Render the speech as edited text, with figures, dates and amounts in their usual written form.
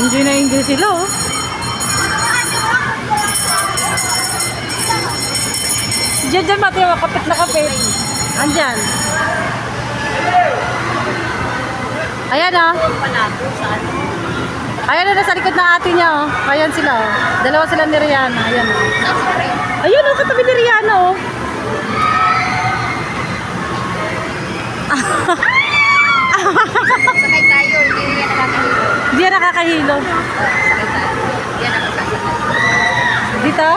Enjoy na enjoy sila, oh. Diyan, Mateo, kapit na kapit. Andyan. Ayan, oh. Ayan na, nasa likod ng ate niya, oh. Ayan sila, oh. Dalawa sila ni Rihanna. Ayan, oh. Ayan, oh, katabi ni Rihanna, oh. Sakay tayo, hindi yan nakakahilo. Hindi yan nakakahilo. Sakay tayo. Yan ang kasasakay. Dito?